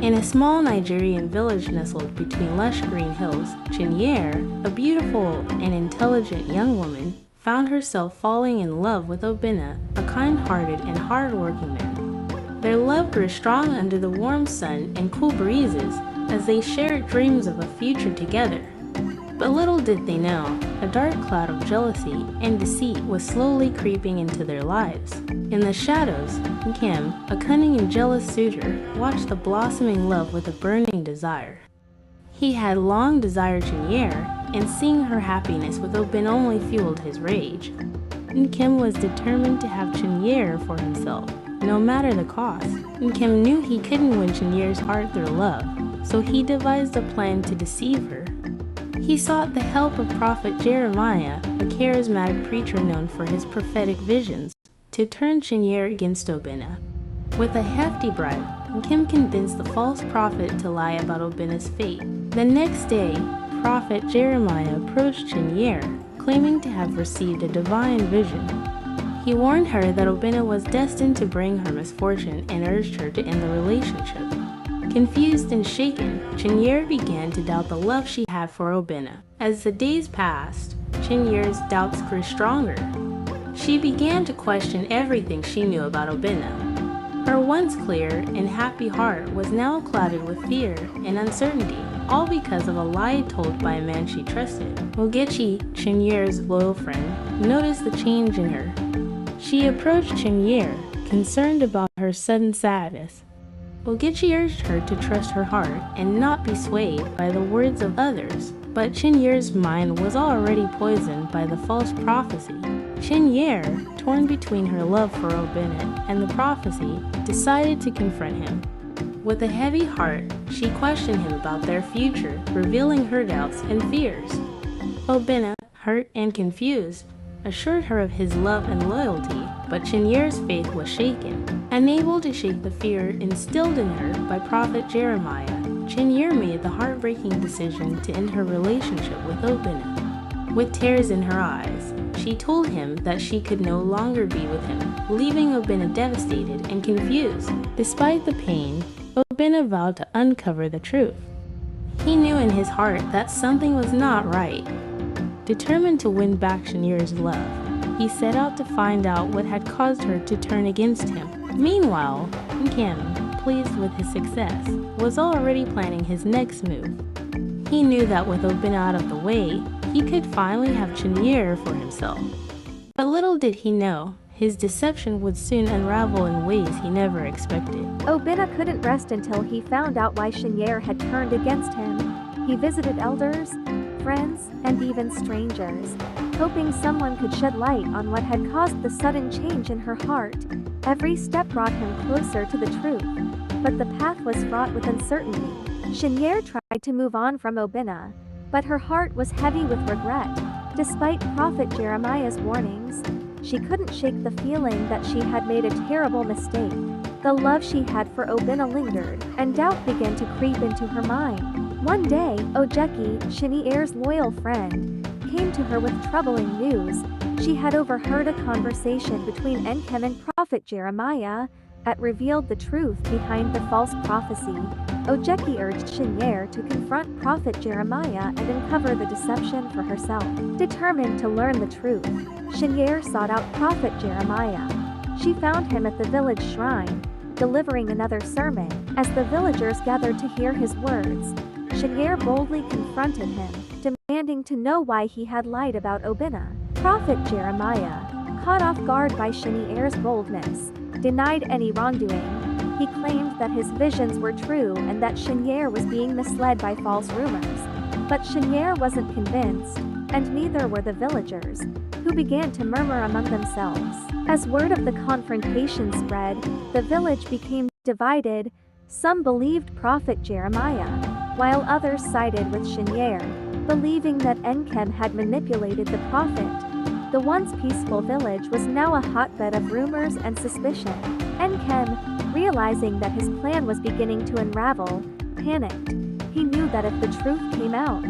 In a small Nigerian village nestled between lush green hills, Chinyere, a beautiful and intelligent young woman, found herself falling in love with Obinna, a kind-hearted and hard-working man. Their love grew strong under the warm sun and cool breezes as they shared dreams of a future together. But little did they know, a dark cloud of jealousy and deceit was slowly creeping into their lives. In the shadows, Nkem, a cunning and jealous suitor, watched the blossoming love with a burning desire. He had long desired Chinyere, and seeing her happiness with Obinna only fueled his rage. Nkem was determined to have Chinyere for himself, no matter the cost. Nkem knew he couldn't win Chinyere's heart through love, so he devised a plan to deceive her. He sought the help of Prophet Jeremiah, a charismatic preacher known for his prophetic visions, to turn Chinyere against Obinna. With a hefty bribe, Nkem convinced the false prophet to lie about Obinna's fate. The next day, Prophet Jeremiah approached Chinyere, claiming to have received a divine vision. He warned her that Obinna was destined to bring her misfortune and urged her to end the relationship. Confused and shaken, Chinyere began to doubt the love she had for Obinna. As the days passed, Chinyere's doubts grew stronger. She began to question everything she knew about Obinna. Her once clear and happy heart was now clouded with fear and uncertainty, all because of a lie told by a man she trusted. Ogechi, Chinyere's loyal friend, noticed the change in her. She approached Chinyere, concerned about her sudden sadness. Ogechi urged her to trust her heart and not be swayed by the words of others, but Chinyere's mind was already poisoned by the false prophecy. Chinyere, torn between her love for Obinna and the prophecy, decided to confront him. With a heavy heart, she questioned him about their future, revealing her doubts and fears. Obinna, hurt and confused, assured her of his love and loyalty, but Chinyere's faith was shaken. Unable to shake the fear instilled in her by Prophet Jeremiah, Chinyere made the heartbreaking decision to end her relationship with Obinna. With tears in her eyes, she told him that she could no longer be with him, leaving Obinna devastated and confused. Despite the pain, Obinna vowed to uncover the truth. He knew in his heart that something was not right. Determined to win back Chinyere's love, he set out to find out what had caused her to turn against him. Meanwhile, Nkem, pleased with his success, was already planning his next move. He knew that with Obinna out of the way, he could finally have Chinyere for himself. But little did he know, his deception would soon unravel in ways he never expected. Obinna couldn't rest until he found out why Chinyere had turned against him. He visited elders, friends, and even strangers, hoping someone could shed light on what had caused the sudden change in her heart. Every step brought him closer to the truth, but the path was fraught with uncertainty. Chinyere tried to move on from Obinna, but her heart was heavy with regret. Despite Prophet Jeremiah's warnings, she couldn't shake the feeling that she had made a terrible mistake. The love she had for Obinna lingered, and doubt began to creep into her mind. One day, Ogechi, Chinyere's loyal friend, came to her with troubling news. She had overheard a conversation between Nkem and Prophet Jeremiah that revealed the truth behind the false prophecy. Ogechi urged Chinyere to confront Prophet Jeremiah and uncover the deception for herself. Determined to learn the truth, Chinyere sought out Prophet Jeremiah. She found him at the village shrine, delivering another sermon. As the villagers gathered to hear his words, Chinyere boldly confronted him, demanding to know why he had lied about Obinna. Prophet Jeremiah, caught off guard by Chinyere's boldness, denied any wrongdoing. He claimed that his visions were true and that Chinyere was being misled by false rumors. But Chinyere wasn't convinced, and neither were the villagers, who began to murmur among themselves. As word of the confrontation spread, the village became divided. Some believed Prophet Jeremiah, while others sided with Chinyere, believing that Nkem had manipulated the prophet. The once peaceful village was now a hotbed of rumors and suspicion. Nkem, realizing that his plan was beginning to unravel, panicked. He knew that if the truth came out,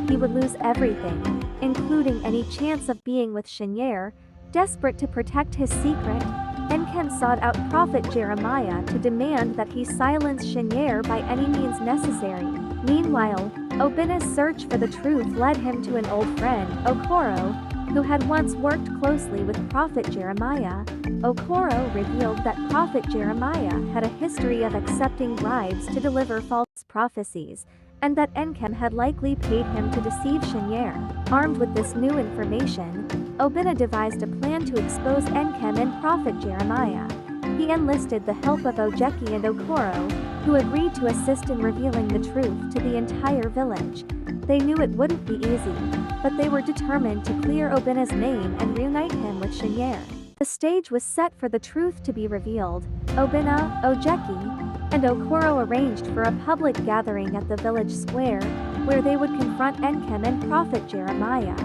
he would lose everything, including any chance of being with Chinyere. Desperate to protect his secret, Nkem sought out Prophet Jeremiah to demand that he silence Chinyere by any means necessary. Meanwhile, Obinna's search for the truth led him to an old friend, Okoro, who had once worked closely with Prophet Jeremiah. Okoro revealed that Prophet Jeremiah had a history of accepting bribes to deliver false prophecies, and that Nkem had likely paid him to deceive Chinyere. Armed with this new information, Obinna devised a plan to expose Nkem and Prophet Jeremiah. He enlisted the help of Ojeki and Okoro, who agreed to assist in revealing the truth to the entire village. They knew it wouldn't be easy, but they were determined to clear Obinna's name and reunite him with Chinyere. The stage was set for the truth to be revealed. Obinna, Ojeki, and Okoro arranged for a public gathering at the village square, where they would confront Nkem and Prophet Jeremiah.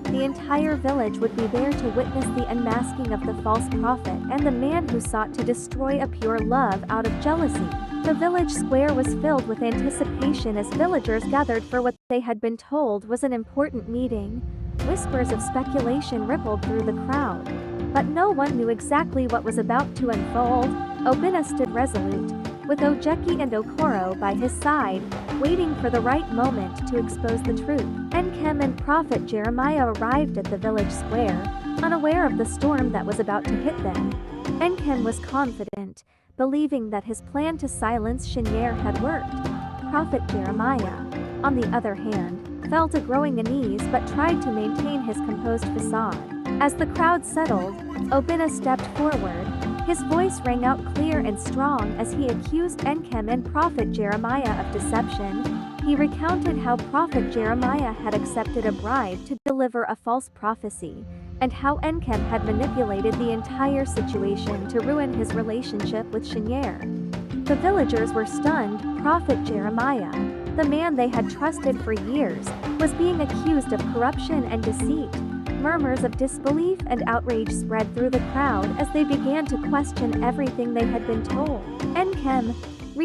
The entire village would be there to witness the unmasking of the false prophet and the man who sought to destroy a pure love out of jealousy. The village square was filled with anticipation as villagers gathered for what they had been told was an important meeting. Whispers of speculation rippled through the crowd, but no one knew exactly what was about to unfold. Obinna stood resolute, with Ojeki and Okoro by his side, waiting for the right moment to expose the truth. Nkem and Prophet Jeremiah arrived at the village square, unaware of the storm that was about to hit them. Nkem was confident, believing that his plan to silence Chinyere had worked. Prophet Jeremiah, on the other hand, felt a growing unease but tried to maintain his composed facade. As the crowd settled, Obinna stepped forward. His voice rang out clear and strong as he accused Nkem and Prophet Jeremiah of deception. He recounted how Prophet Jeremiah had accepted a bribe to deliver a false prophecy, and how Nkem had manipulated the entire situation to ruin his relationship with Chinyere. The villagers were stunned. Prophet Jeremiah, the man they had trusted for years, was being accused of corruption and deceit. Murmurs of disbelief and outrage spread through the crowd as they began to question everything they had been told. Nkem,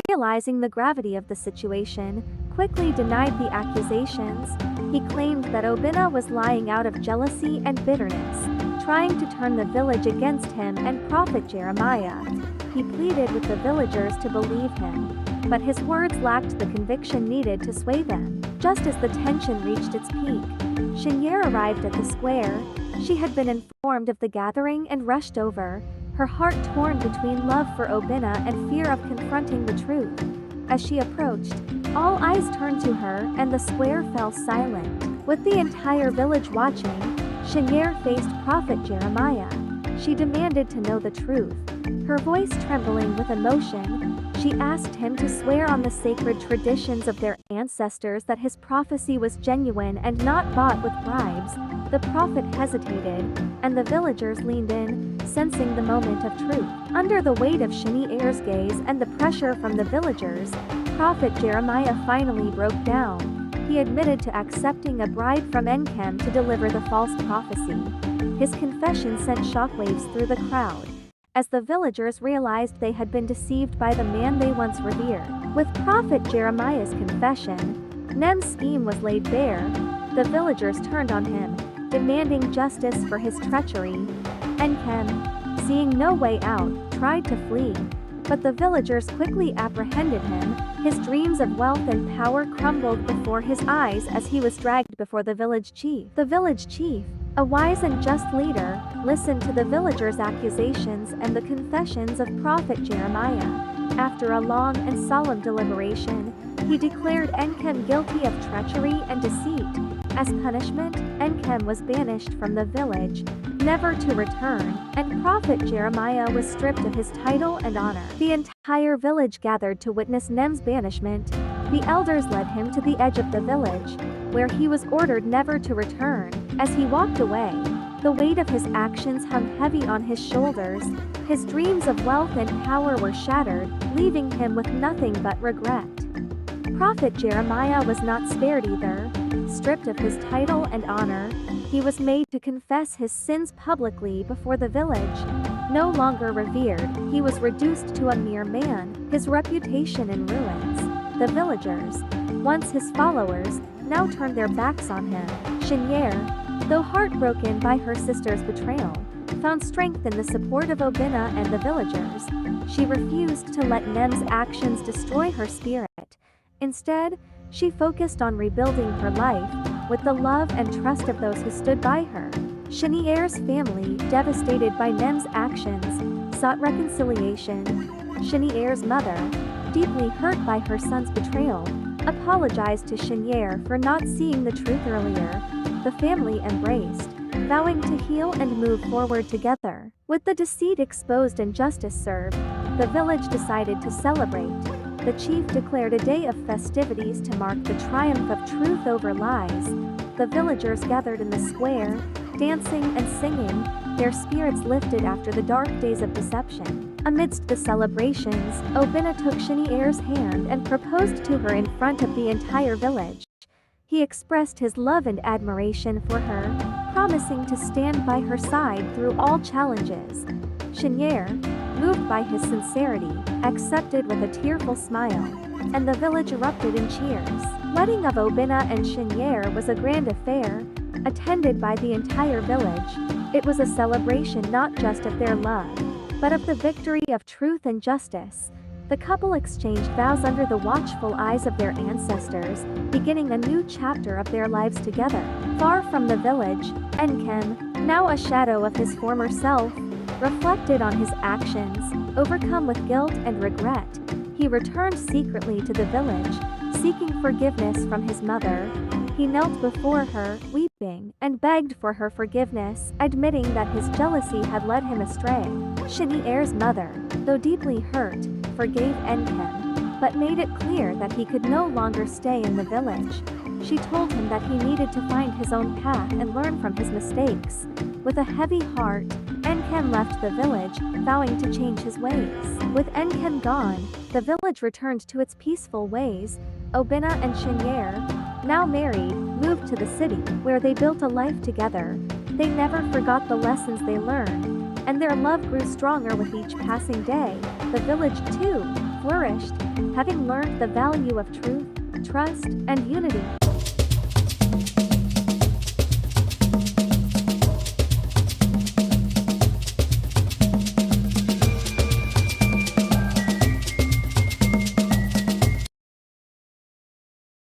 realizing the gravity of the situation, quickly denied the accusations. He claimed that Obinna was lying out of jealousy and bitterness, trying to turn the village against him and Prophet Jeremiah. He pleaded with the villagers to believe him, but his words lacked the conviction needed to sway them. Just as the tension reached its peak, Chinyere arrived at the square. She had been informed of the gathering and rushed over, her heart torn between love for Obinna and fear of confronting the truth. As she approached, all eyes turned to her and the square fell silent. With the entire village watching, Chinyere faced Prophet Jeremiah. She demanded to know the truth. Her voice trembling with emotion, she asked him to swear on the sacred traditions of their ancestors that his prophecy was genuine and not bought with bribes. The prophet hesitated, and the villagers leaned in, sensing the moment of truth. Under the weight of Chinyere's gaze and the pressure from the villagers, Prophet Jeremiah finally broke down. He admitted to accepting a bribe from Nkem to deliver the false prophecy. His confession sent shockwaves through the crowd, as the villagers realized they had been deceived by the man they once revered. With Prophet Jeremiah's confession, Nkhem's scheme was laid bare. The villagers turned on him, demanding justice for his treachery. Nkem, seeing no way out, tried to flee, but the villagers quickly apprehended him. His dreams of wealth and power crumbled before his eyes as he was dragged before the village chief. The village chief, a wise and just leader, listened to the villagers' accusations and the confessions of Prophet Jeremiah. After a long and solemn deliberation, he declared Nkem guilty of treachery and deceit. As punishment, Nkem was banished from the village, never to return, and Prophet Jeremiah was stripped of his title and honor. The entire village gathered to witness Nkhem's banishment. The elders led him to the edge of the village, where he was ordered never to return. As he walked away, the weight of his actions hung heavy on his shoulders. His dreams of wealth and power were shattered, leaving him with nothing but regret. Prophet Jeremiah was not spared either. Stripped of his title and honor, he was made to confess his sins publicly before the village. No longer revered, he was reduced to a mere man, his reputation in ruins. The villagers, once his followers, now turned their backs on him. Chinyere, though heartbroken by her sister's betrayal, found strength in the support of Obinna and the villagers. She refused to let Nkem's actions destroy her spirit. Instead, she focused on rebuilding her life with the love and trust of those who stood by her. Chinyere's family, devastated by Nkem's actions, sought reconciliation. Chinyere's mother, deeply hurt by her son's betrayal, apologized to Chinyere for not seeing the truth earlier. The family embraced, vowing to heal and move forward together. With the deceit exposed and justice served, the village decided to celebrate. The chief declared a day of festivities to mark the triumph of truth over lies. The villagers gathered in the square, dancing and singing, their spirits lifted after the dark days of deception. Amidst the celebrations, Obinna took Chinyere's hand and proposed to her in front of the entire village. He expressed his love and admiration for her, promising to stand by her side through all challenges. Chinyere, moved by his sincerity, accepted with a tearful smile, and the village erupted in cheers. Wedding of Obinna and Chinyere was a grand affair, attended by the entire village. It was a celebration not just of their love, but of the victory of truth and justice. The couple exchanged vows under the watchful eyes of their ancestors, beginning a new chapter of their lives together. Far from the village, Nkem, now a shadow of his former self, reflected on his actions. Overcome with guilt and regret, he returned secretly to the village, seeking forgiveness from his mother. He knelt before her, weeping, and begged for her forgiveness, admitting that his jealousy had led him astray. Chinyere's mother, though deeply hurt, forgave Nkem, but made it clear that he could no longer stay in the village. She told him that he needed to find his own path and learn from his mistakes. With a heavy heart, Nkem left the village, vowing to change his ways. With Nkem gone, the village returned to its peaceful ways. Obinna and Chinyere, now married, moved to the city, where they built a life together. They never forgot the lessons they learned, and their love grew stronger with each passing day. The village, too, flourished, having learned the value of truth, trust, and unity.